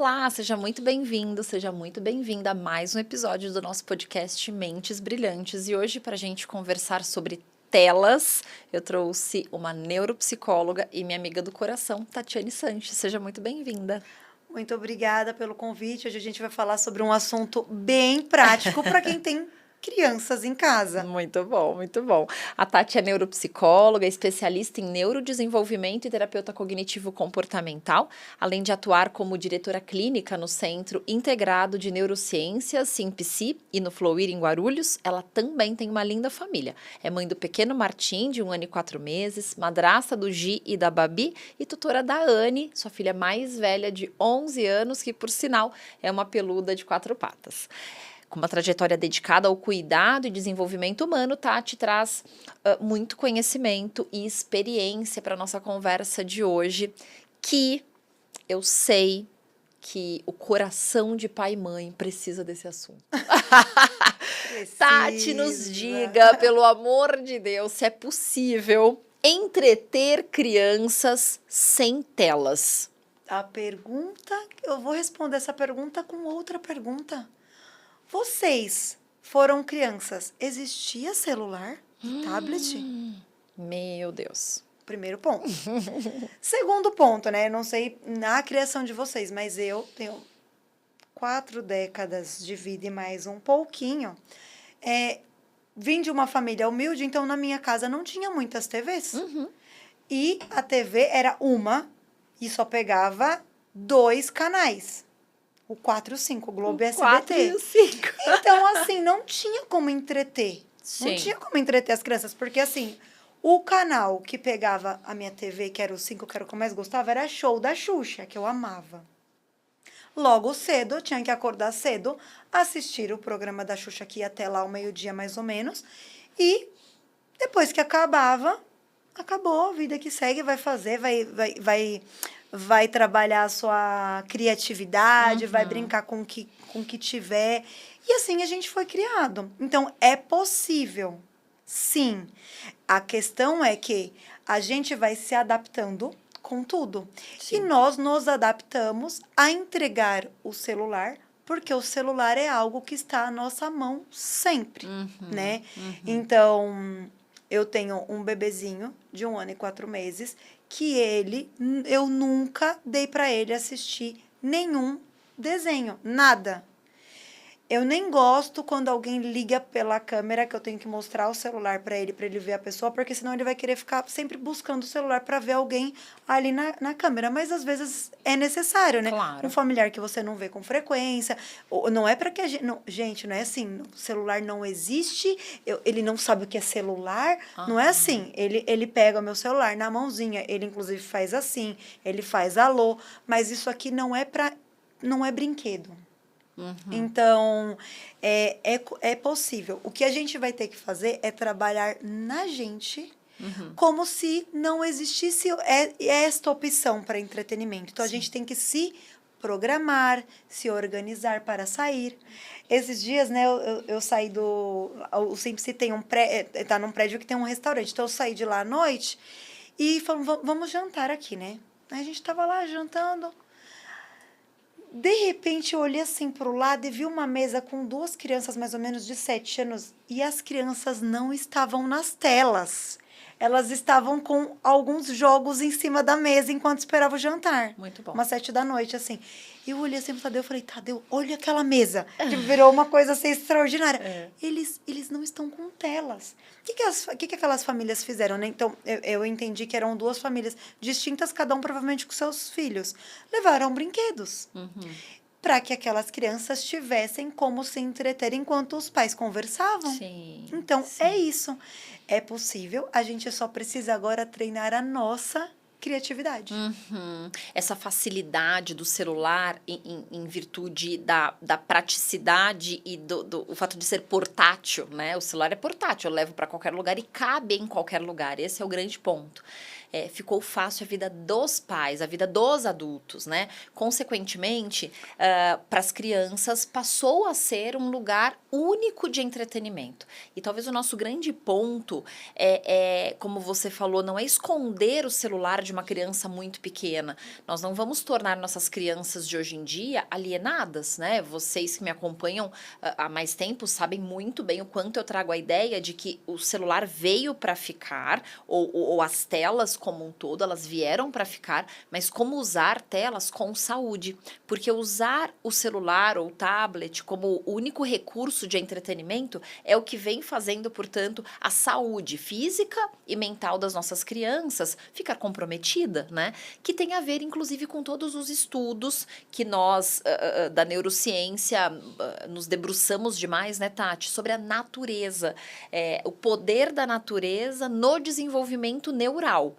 Olá, seja muito bem-vindo, seja muito bem-vinda a mais um episódio do nosso podcast Mentes Brilhantes. E hoje, para a gente conversar sobre telas, eu trouxe uma neuropsicóloga e minha amiga do coração, Tatiane Sanches. Seja muito bem-vinda. Muito obrigada pelo convite. Hoje a gente vai falar sobre um assunto bem prático para quem tem crianças em casa. Muito bom, muito bom. A Tati é neuropsicóloga, especialista em neurodesenvolvimento e terapeuta cognitivo-comportamental, além de atuar como diretora clínica no Centro Integrado de Neurociências, SIMPSI, e no Fluir em Guarulhos. Ela também tem uma linda família. É mãe do pequeno Martim, de 1 ano e 4 meses, madrasta do Gi e da Babi e tutora da Anne, sua filha mais velha de 11 anos, que, por sinal, é uma peluda de 4 patas. Com uma trajetória dedicada ao cuidado e desenvolvimento humano, Tati traz muito conhecimento e experiência para a nossa conversa de hoje, que eu sei que o coração de pai e mãe precisa desse assunto. Tati, nos diga, pelo amor de Deus, se é possível entreter crianças sem telas. Eu vou responder essa pergunta com outra pergunta. Vocês foram crianças, existia celular e tablet? Meu Deus. Primeiro ponto. Segundo ponto, né? Eu não sei na criação de vocês, mas eu tenho 4 décadas de vida e mais um pouquinho. Vim de uma família humilde, então na minha casa não tinha muitas TVs. E a TV era uma e só pegava 2 canais. O 4 e o 5, o Globo e SBT. 4 e o 5. Então, assim, não tinha como entreter. Sim. Não tinha como entreter as crianças, porque, assim, o canal que pegava a minha TV, que era o 5, que era o que eu mais gostava, era Show da Xuxa, que eu amava. Logo cedo, eu tinha que acordar cedo, assistir o programa da Xuxa, que ia até lá ao meio-dia, mais ou menos. E depois que acabava, acabou, a vida que segue, vai fazer, vai trabalhar a sua criatividade, vai brincar com o que tiver. E assim a gente foi criado. Então, é possível, sim. A questão é que a gente vai se adaptando com tudo. Sim. E nós nos adaptamos a entregar o celular, porque o celular é algo que está à nossa mão sempre, né? Então, eu tenho um bebezinho de 1 ano e 4 meses que eu nunca dei para ele assistir nenhum desenho, nada. Eu nem gosto quando alguém liga pela câmera, que eu tenho que mostrar o celular para ele ver a pessoa, porque senão ele vai querer ficar sempre buscando o celular para ver alguém ali na câmera. Mas às vezes é necessário, né? Claro. Um familiar que você não vê com frequência. Não é para que a gente. Não, gente, não é assim. O celular não existe, ele não sabe o que é celular. Não é assim. Ele pega o meu celular na mãozinha, ele inclusive faz assim, ele faz alô, mas isso aqui não é brinquedo. Então, é possível. O que a gente vai ter que fazer é trabalhar na gente como se não existisse esta opção para entretenimento. Então, a gente tem que se programar, se organizar para sair. Esses dias, né, eu saí do... O SIMPSI tá num prédio que tem um restaurante. Então, eu saí de lá à noite e falamos, vamos jantar aqui, né? Aí a gente tava lá jantando. De repente, eu olhei assim para o lado e vi uma mesa com 2 crianças, mais ou menos de 7 anos, e as crianças não estavam nas telas. Elas estavam com alguns jogos em cima da mesa enquanto esperavam o jantar. Muito bom. Umas 7 da noite, assim. E eu olhei assim pro Tadeu e falei, Tadeu, olha aquela mesa. Que virou uma coisa assim extraordinária. Eles não estão com telas. O que aquelas famílias fizeram, né? Então, eu entendi que eram 2 famílias distintas, cada um provavelmente com seus filhos. Levaram brinquedos. Para que aquelas crianças tivessem como se entreter enquanto os pais conversavam. Sim. Então, sim. é isso. É possível, a gente só precisa agora treinar a nossa criatividade. Essa facilidade do celular em virtude da praticidade e o fato de ser portátil, né? O celular é portátil, eu levo para qualquer lugar e cabe em qualquer lugar. Esse é o grande ponto. Ficou fácil a vida dos pais, a vida dos adultos, né? Consequentemente, para as crianças, passou a ser um lugar único de entretenimento. E talvez o nosso grande ponto como você falou, não é esconder o celular de uma criança muito pequena. Nós não vamos tornar nossas crianças de hoje em dia alienadas, né? Vocês que me acompanham há mais tempo sabem muito bem o quanto eu trago a ideia de que o celular veio para ficar, ou as telas como um todo, elas vieram para ficar, mas como usar telas com saúde. Porque usar o celular ou o tablet como o único recurso de entretenimento é o que vem fazendo, portanto, a saúde física e mental das nossas crianças ficar comprometida, né? Que tem a ver, inclusive, com todos os estudos que nós, da neurociência, nos debruçamos demais, né, Tati? Sobre a natureza, o poder da natureza no desenvolvimento neural.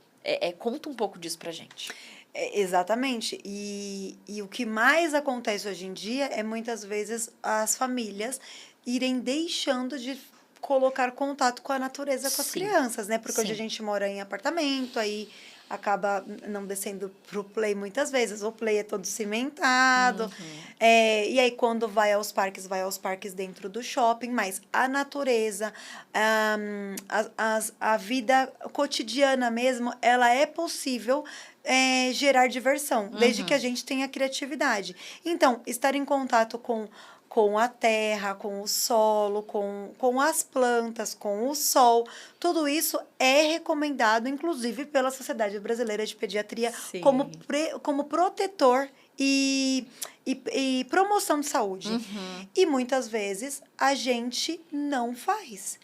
Conta um pouco disso pra gente. Exatamente. E o que mais acontece hoje em dia é muitas vezes as famílias irem deixando de colocar contato com a natureza com as Sim, crianças, né? Porque hoje a sim. gente mora em apartamento, aí acaba não descendo pro play muitas vezes. O play é todo cimentado. E aí, quando vai aos parques dentro do shopping, mas a natureza, a vida cotidiana mesmo, ela é possível gerar diversão, desde que a gente tenha criatividade. Então, estar em contato com a terra, com o solo, com as plantas, com o sol. Tudo isso é recomendado, inclusive, pela Sociedade Brasileira de Pediatria, Sim. como protetor e promoção de saúde. E muitas vezes a gente não faz.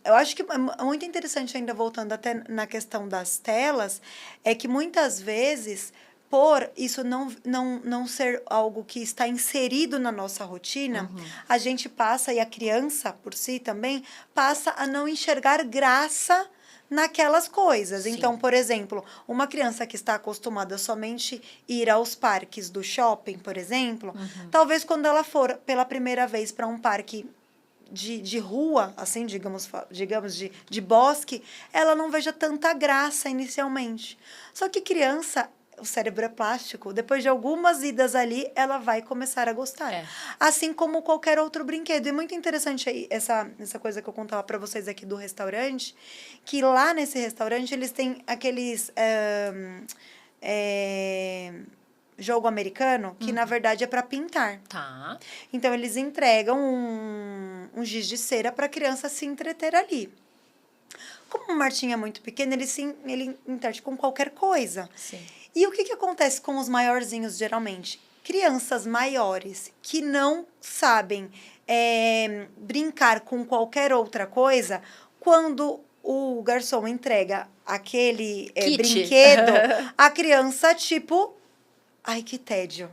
Eu acho que é muito interessante, ainda voltando até na questão das telas, é que muitas vezes, por isso não ser algo que está inserido na nossa rotina, a gente passa, e a criança por si também, passa a não enxergar graça naquelas coisas. Sim. Então, por exemplo, uma criança que está acostumada somente ir aos parques do shopping, por exemplo, talvez quando ela for pela primeira vez para um parque de rua, assim, digamos de bosque, ela não veja tanta graça inicialmente. Só que criança, o cérebro é plástico, depois de algumas idas ali, ela vai começar a gostar. Assim como qualquer outro brinquedo. E muito interessante aí essa coisa que eu contava para vocês aqui do restaurante, que lá nesse restaurante eles têm aqueles jogo americano, que na verdade é para pintar. Tá. Então, eles entregam um giz de cera para a criança se entreter ali. Como o Martim é muito pequeno, ele interage com qualquer coisa. Sim. E o que acontece com os maiorzinhos, geralmente? Crianças maiores que não sabem brincar com qualquer outra coisa, quando o garçom entrega aquele brinquedo, a criança, tipo... Ai, que tédio.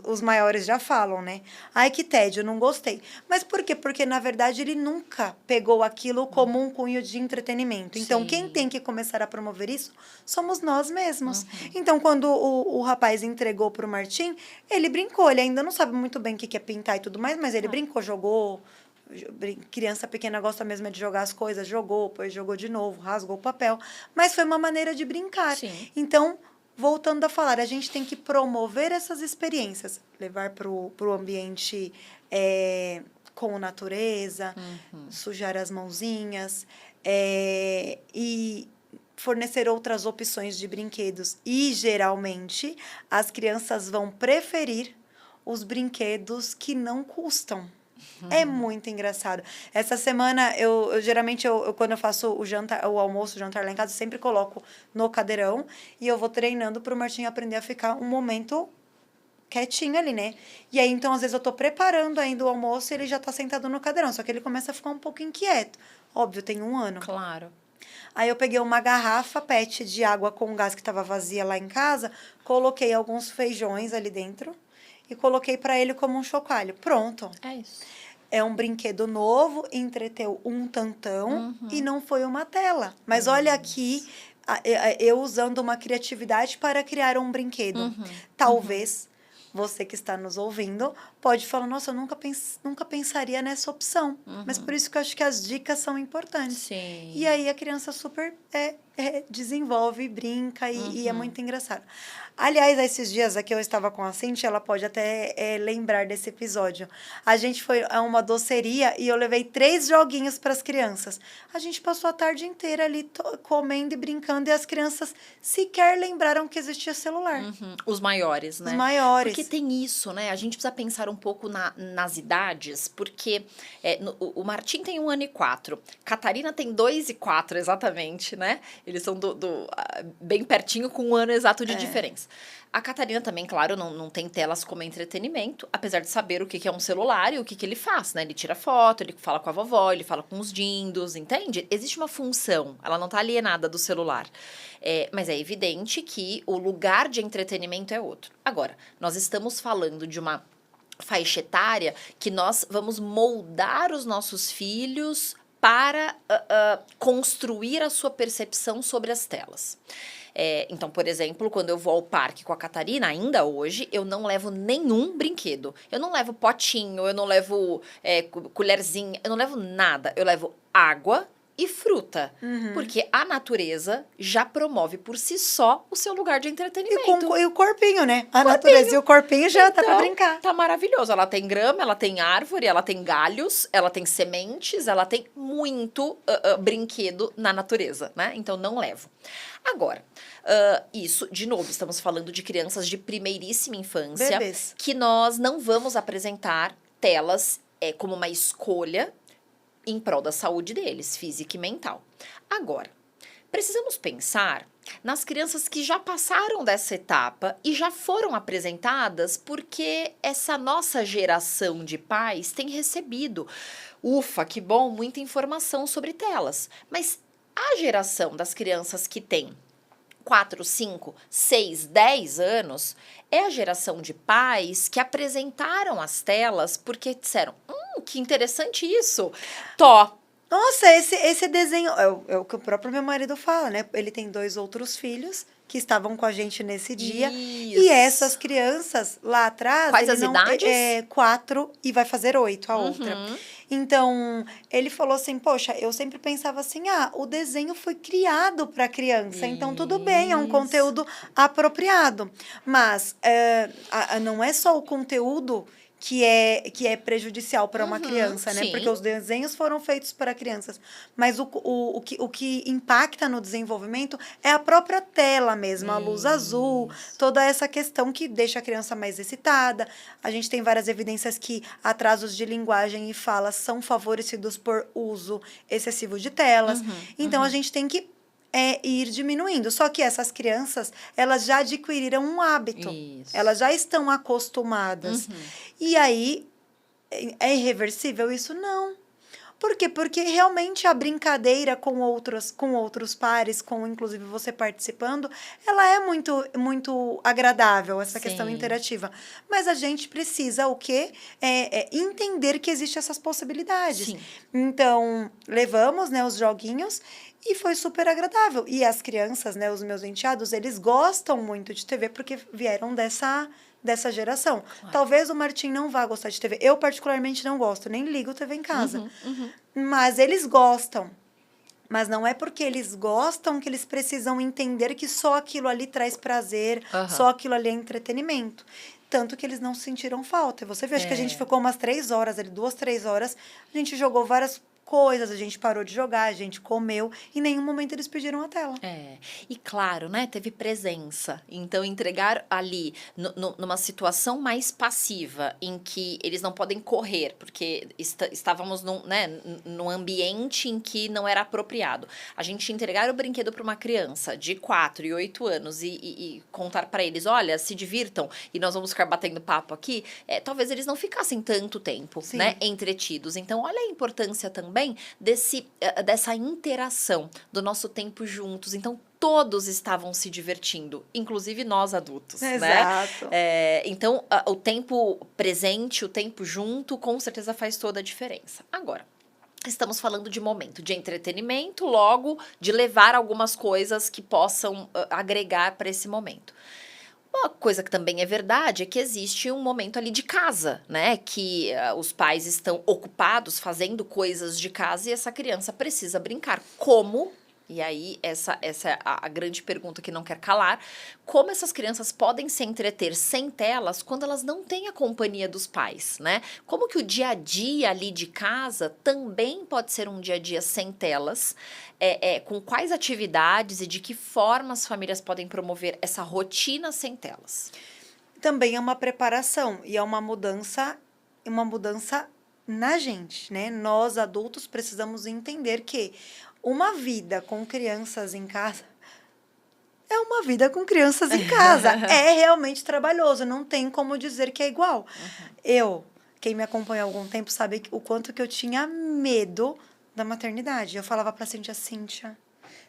Os maiores já falam, né? Ai, que tédio, não gostei. Mas por quê? Porque, na verdade, ele nunca pegou aquilo como um cunho de entretenimento. Então, quem tem que começar a promover isso somos nós mesmos. Então, quando o rapaz entregou pro Martim, ele brincou. Ele ainda não sabe muito bem o que é pintar e tudo mais, mas ele brincou, jogou. Criança pequena gosta mesmo de jogar as coisas. Jogou, depois jogou de novo, rasgou o papel. Mas foi uma maneira de brincar. Sim. Então... Voltando a falar, a gente tem que promover essas experiências, levar para o ambiente com natureza, sujar as mãozinhas, e fornecer outras opções de brinquedos. E, geralmente, as crianças vão preferir os brinquedos que não custam. É muito engraçado. Essa semana, geralmente, quando eu faço o almoço, o jantar lá em casa, eu sempre coloco no cadeirão e eu vou treinando para o Martinho aprender a ficar um momento quietinho ali, né? E aí, então, às vezes eu tô preparando ainda o almoço e ele já tá sentado no cadeirão, só que ele começa a ficar um pouco inquieto. Óbvio, tem 1 ano. Claro. Aí eu peguei uma garrafa PET de água com gás que estava vazia lá em casa, coloquei alguns feijões ali dentro e coloquei para ele como um chocalho. Pronto. É isso. É um brinquedo novo, entreteu um tantão e não foi uma tela. Mas olha aqui, eu usando uma criatividade para criar um brinquedo. Talvez você que está nos ouvindo pode falar, nossa, eu nunca pensaria nessa opção. Mas por isso que eu acho que as dicas são importantes. Sim. E aí a criança super desenvolve, brinca e é muito engraçado. Aliás, esses dias aqui eu estava com a Cintia, ela pode até lembrar desse episódio. A gente foi a uma doceria e eu levei 3 joguinhos para as crianças. A gente passou a tarde inteira ali comendo e brincando e as crianças sequer lembraram que existia celular. Os maiores, né? Os maiores. Porque tem isso, né? A gente precisa pensar um pouco nas idades, porque o Martim tem 1 ano e 4, Catarina tem 2 e 4, exatamente, né? Eles são bem pertinho, com 1 ano exato de diferença. A Catarina também, claro, não tem telas como entretenimento, apesar de saber o que é um celular e o que ele faz, né? Ele tira foto, ele fala com a vovó, ele fala com os dindos, entende? Existe uma função, ela não tá alienada do celular. Mas é evidente que o lugar de entretenimento é outro. Agora, nós estamos falando de uma faixa etária que nós vamos moldar os nossos filhos para construir a sua percepção sobre as telas. Então, por exemplo, quando eu vou ao parque com a Catarina, ainda hoje, eu não levo nenhum brinquedo. Eu não levo potinho, eu não levo colherzinha, eu não levo nada. Eu levo água e fruta. Porque a natureza já promove por si só o seu lugar de entretenimento. E o corpinho, né? A natureza e o corpinho já dá pra brincar. Tá maravilhoso. Ela tem grama, ela tem árvore, ela tem galhos, ela tem sementes, ela tem muito brinquedo na natureza, né? Então, não levo. Agora, isso, de novo, estamos falando de crianças de primeiríssima infância. Bebês. Que nós não vamos apresentar telas como uma escolha em prol da saúde deles, física e mental. Agora, precisamos pensar nas crianças que já passaram dessa etapa e já foram apresentadas porque essa nossa geração de pais tem recebido, ufa, que bom, muita informação sobre telas. Mas a geração das crianças que tem 4, 5, 6, 10 anos é a geração de pais que apresentaram as telas porque disseram, que interessante isso. Nossa, esse desenho é o que o próprio meu marido fala, né? Ele tem 2 outros filhos que estavam com a gente nesse dia. Isso. E essas crianças lá atrás... Quais as idades? 4 e vai fazer 8 a outra. Então, ele falou assim, poxa, eu sempre pensava assim, o desenho foi criado para criança, então tudo bem, é um conteúdo apropriado. Mas não é só o conteúdo que é prejudicial para uma criança, né? Sim. Porque os desenhos foram feitos para crianças. Mas o que impacta no desenvolvimento é a própria tela mesmo, a luz azul, toda essa questão que deixa a criança mais excitada. A gente tem várias evidências que atrasos de linguagem e fala são favorecidos por uso excessivo de telas. Então, a gente tem que ir diminuindo. Só que essas crianças, elas já adquiriram um hábito. Isso. Elas já estão acostumadas. E aí, é irreversível isso? Não. Por quê? Porque realmente a brincadeira com outros pares, com inclusive você participando, ela é muito, muito agradável, essa questão interativa. Mas a gente precisa o quê? Entender que existem essas possibilidades. Sim. Então, levamos, né, os joguinhos e foi super agradável. E as crianças, né, os meus enteados, eles gostam muito de TV porque vieram dessa geração. Claro. Talvez o Martim não vá gostar de TV. Eu, particularmente, não gosto. Nem ligo TV em casa. Mas eles gostam. Mas não é porque eles gostam que eles precisam entender que só aquilo ali traz prazer, só aquilo ali é entretenimento. Tanto que eles não sentiram falta. Você viu, acho que a gente ficou umas 3 horas, 2, 3 horas. A gente jogou várias coisas, a gente parou de jogar, a gente comeu, em nenhum momento eles pediram a tela. E claro, né, teve presença, então entregar ali, numa situação mais passiva, em que eles não podem correr, porque estávamos num ambiente em que não era apropriado. A gente entregar o brinquedo para uma criança de 4 e 8 anos e contar para eles, olha, se divirtam, e nós vamos ficar batendo papo aqui, talvez eles não ficassem tanto tempo, né, entretidos. Então, olha a importância também dessa interação do nosso tempo juntos. Então, todos estavam se divertindo, inclusive nós adultos, Exato. né? Então, o tempo presente, o tempo junto, com certeza faz toda a diferença. Agora, estamos falando de momento de entretenimento, logo de levar algumas coisas que possam agregar para esse momento. Uma coisa que também é verdade é que existe um momento ali de casa, né? Que os pais estão ocupados fazendo coisas de casa e essa criança precisa brincar. Como? E aí, essa é a grande pergunta que não quer calar. Como essas crianças podem se entreter sem telas quando elas não têm a companhia dos pais, né? Como que o dia a dia ali de casa também pode ser um dia a dia sem telas? Com quais atividades e de que forma as famílias podem promover essa rotina sem telas? Também é uma preparação e é uma mudança na gente, né? Nós adultos precisamos entender que uma vida com crianças em casa é uma vida com crianças em casa. É realmente trabalhoso, não tem como dizer que é igual. Quem me acompanha há algum tempo sabe o quanto que eu tinha medo da maternidade. Eu falava pra Cíntia,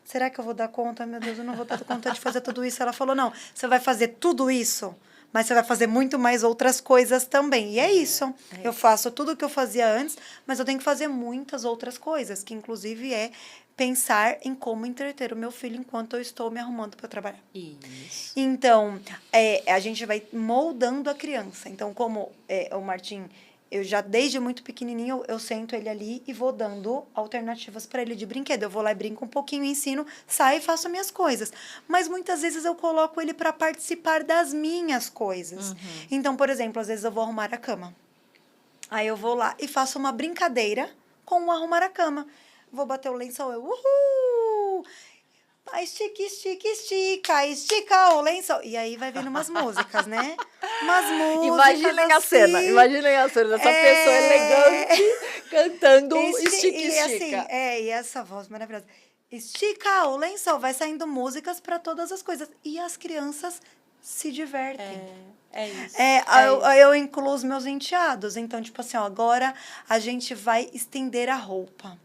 será que eu vou dar conta? Meu Deus, eu não vou dar conta de fazer tudo isso. Ela falou, não, você vai fazer tudo isso, mas você vai fazer muito mais outras coisas também. E é isso. Eu faço tudo o que eu fazia antes, mas eu tenho que fazer muitas outras coisas, que inclusive é pensar em como entreter o meu filho enquanto eu estou me arrumando para trabalhar. Isso. Então, a gente vai moldando a criança. Então, como o Martim, eu já desde muito pequenininho, eu sento ele ali e vou dando alternativas para ele de brinquedo. Eu vou lá e brinco um pouquinho, ensino, saio e faço minhas coisas. Mas muitas vezes eu coloco ele para participar das minhas coisas. Então, por exemplo, às vezes eu vou arrumar a cama. Aí eu vou lá e faço uma brincadeira com o arrumar a cama. Vou bater o lençol, uhul! Estica, estica, estica, estica o lençol. E aí vai vindo umas músicas, né? Umas músicas Imaginem a cena dessa pessoa elegante cantando estica, estica. E essa voz maravilhosa. Estica o lençol, vai saindo músicas para todas as coisas. E as crianças se divertem. É isso. Eu incluo os meus enteados. Então, tipo assim, agora a gente vai estender a roupa.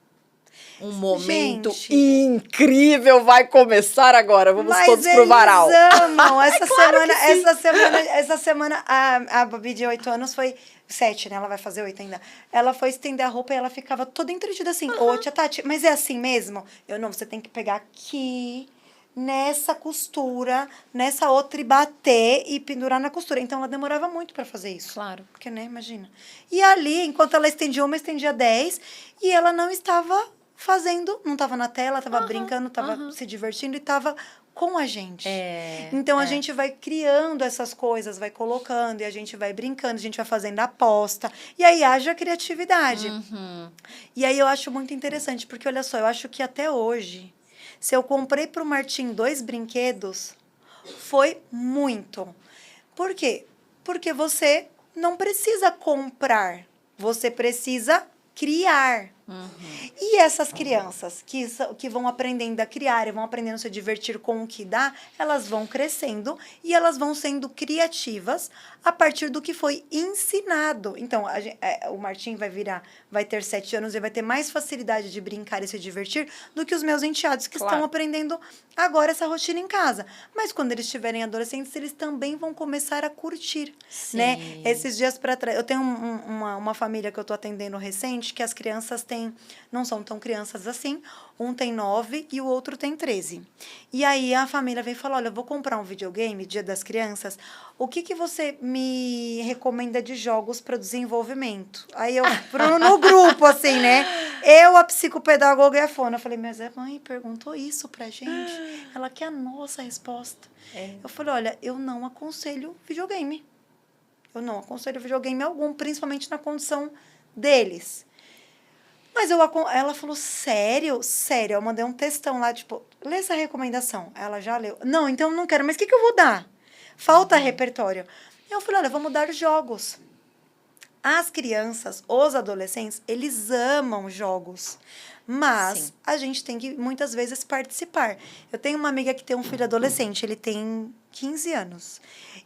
Um momento incrível vai começar agora. Vamos todos pro varal. Amam. Essa semana a Babi de 8 anos foi 7, né? Ela vai fazer 8 ainda. Ela foi estender a roupa e ela ficava toda entretida assim. Ô, tia Tati, mas é assim mesmo? Não, você tem que pegar aqui, nessa costura, nessa outra e bater e pendurar na costura. Então, ela demorava muito para fazer isso. Claro. Porque, né, imagina. E ali, enquanto ela estendia uma, estendia 10 e ela não estava fazendo, não estava na tela, estava brincando, estava se divertindo e estava com a gente. Então, a gente vai criando essas coisas, vai colocando, e a gente vai brincando, a gente vai fazendo aposta. E aí, haja criatividade. E aí, eu acho muito interessante, porque, olha só, eu acho que até hoje, se eu comprei para o Martim 2 brinquedos, foi muito. Por quê? Porque você não precisa comprar, você precisa criar. E essas crianças que vão aprendendo a criar e vão aprendendo a se divertir com o que dá, elas vão crescendo e elas vão sendo criativas a partir do que foi ensinado. Então, o Martim vai ter 7 anos e vai ter mais facilidade de brincar e se divertir do que os meus enteados que estão aprendendo agora essa rotina em casa. Mas quando eles estiverem adolescentes, eles também vão começar a curtir, né? Esses dias para trás, eu tenho uma família que eu tô atendendo recente, que as crianças não são tão crianças assim, um tem 9 e o outro tem 13. E aí a família vem e fala, olha, eu vou comprar um videogame, Dia das Crianças, o que você me recomenda de jogos para desenvolvimento? Aí eu, no grupo, assim, né? Eu, a psicopedagoga e a Fona. Eu falei, mas a mãe perguntou isso pra gente. Ela quer a nossa resposta. Eu falei, olha, eu não aconselho videogame. Eu não aconselho videogame algum, principalmente na condição deles. Mas ela falou, sério? Sério. Eu mandei um textão lá, tipo, lê essa recomendação. Ela já leu. Não, então eu não quero. Mas o que eu vou dar? Falta repertório. Eu falei, olha, vamos dar jogos. As crianças, os adolescentes, eles amam jogos. Mas a gente tem que, muitas vezes, participar. Eu tenho uma amiga que tem um filho adolescente, ele tem 15 anos.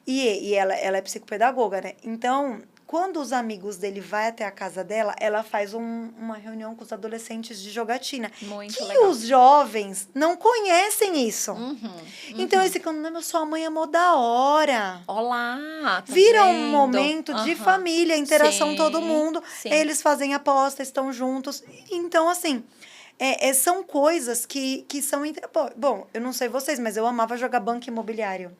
E ela é psicopedagoga, né? Então, quando os amigos dele vão até a casa dela, ela faz uma reunião com os adolescentes de jogatina. Muito legal. Os jovens não conhecem isso. Então, eles ficam, não, sua mãe é mó da hora. Olá, Vira um momento de família, interação todo mundo. Sim. Eles fazem aposta, estão juntos. Então, assim, São coisas que são... Bom, eu não sei vocês, mas eu amava jogar banco imobiliário.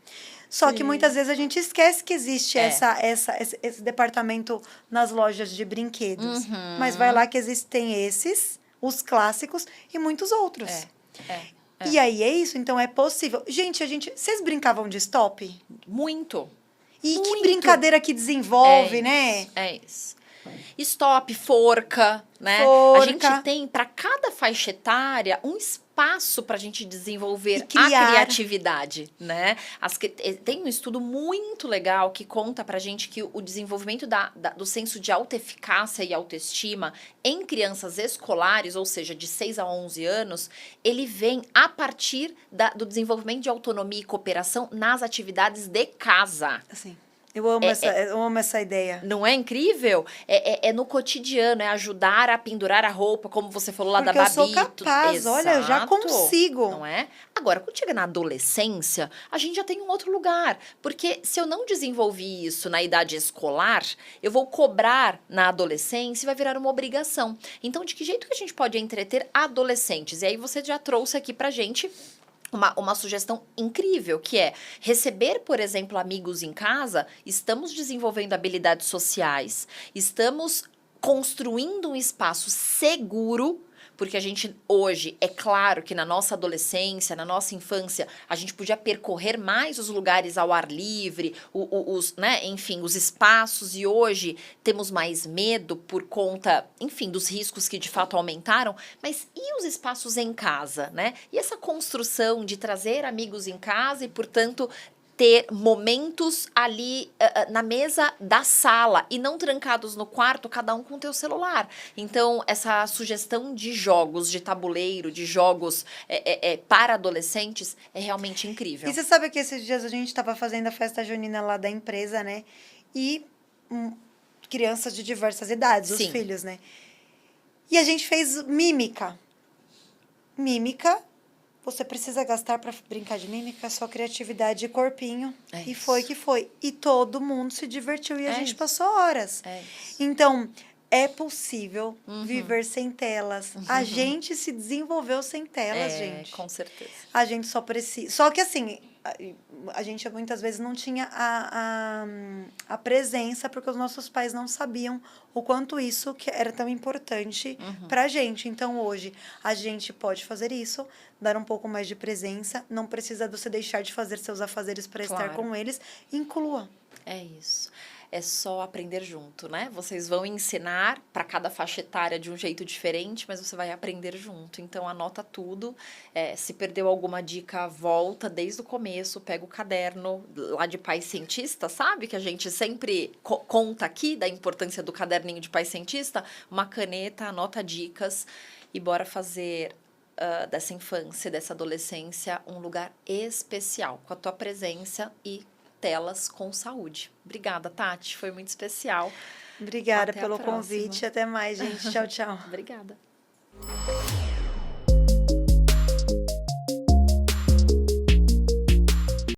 Só que muitas vezes a gente esquece que existe esse departamento nas lojas de brinquedos. Mas vai lá que existem os clássicos e muitos outros. E aí é isso, então é possível. Gente, vocês brincavam de stop? Muito. E que brincadeira que desenvolve, né? É isso. Stop, forca, né? Forca. A gente tem, para cada faixa etária, um espaço para a gente desenvolver criar. A criatividade, né? Tem um estudo muito legal que conta pra gente que o desenvolvimento do senso de autoeficácia e autoestima em crianças escolares, ou seja, de 6 a 11 anos, ele vem a partir do desenvolvimento de autonomia e cooperação nas atividades de casa. Assim. Eu amo essa ideia. Não é incrível? É no cotidiano, é ajudar a pendurar a roupa, como você falou lá da Babi. Porque eu sou capaz, olha, eu já consigo. Não é? Agora, quando chega na adolescência, a gente já tem um outro lugar. Porque se eu não desenvolvi isso na idade escolar, eu vou cobrar na adolescência e vai virar uma obrigação. Então, de que jeito que a gente pode entreter adolescentes? E aí você já trouxe aqui pra gente uma sugestão incrível, que é receber, por exemplo, amigos em casa. Estamos desenvolvendo habilidades sociais, estamos construindo um espaço seguro, porque a gente hoje, é claro que na nossa adolescência, na nossa infância, a gente podia percorrer mais os lugares ao ar livre, né, enfim, os espaços, e hoje temos mais medo por conta, enfim, dos riscos que de fato aumentaram. Mas e os espaços em casa, né? E essa construção de trazer amigos em casa e, portanto, ter momentos ali na mesa da sala e não trancados no quarto, cada um com o teu celular. Então, essa sugestão de jogos, de tabuleiro, de jogos para adolescentes é realmente incrível. E você sabe que esses dias a gente estava fazendo a festa junina lá da empresa, né? E crianças de diversas idades, os filhos, né? E a gente fez mímica. Mímica. Você precisa gastar para brincar de mímica, sua criatividade e corpinho. E foi que foi. E todo mundo se divertiu e a gente passou horas. Então, é possível viver sem telas. A gente se desenvolveu sem telas, gente. Com certeza. A gente só precisa... Só que assim, a gente muitas vezes não tinha a presença, porque os nossos pais não sabiam o quanto isso que era tão importante pra gente. Então, hoje, a gente pode fazer isso, dar um pouco mais de presença, não precisa você deixar de fazer seus afazeres para estar com eles, inclua. É isso. É só aprender junto, né? Vocês vão ensinar para cada faixa etária de um jeito diferente, mas você vai aprender junto. Então, anota tudo. Se perdeu alguma dica, volta desde o começo, pega o caderno lá de pai cientista, sabe? Que a gente sempre conta aqui da importância do caderninho de pai cientista. Uma caneta, anota dicas e bora fazer dessa infância, dessa adolescência, um lugar especial, com a tua presença e telas com saúde. Obrigada, Tati. Foi muito especial. Obrigada pelo convite. Até mais, gente. Tchau, tchau. Obrigada.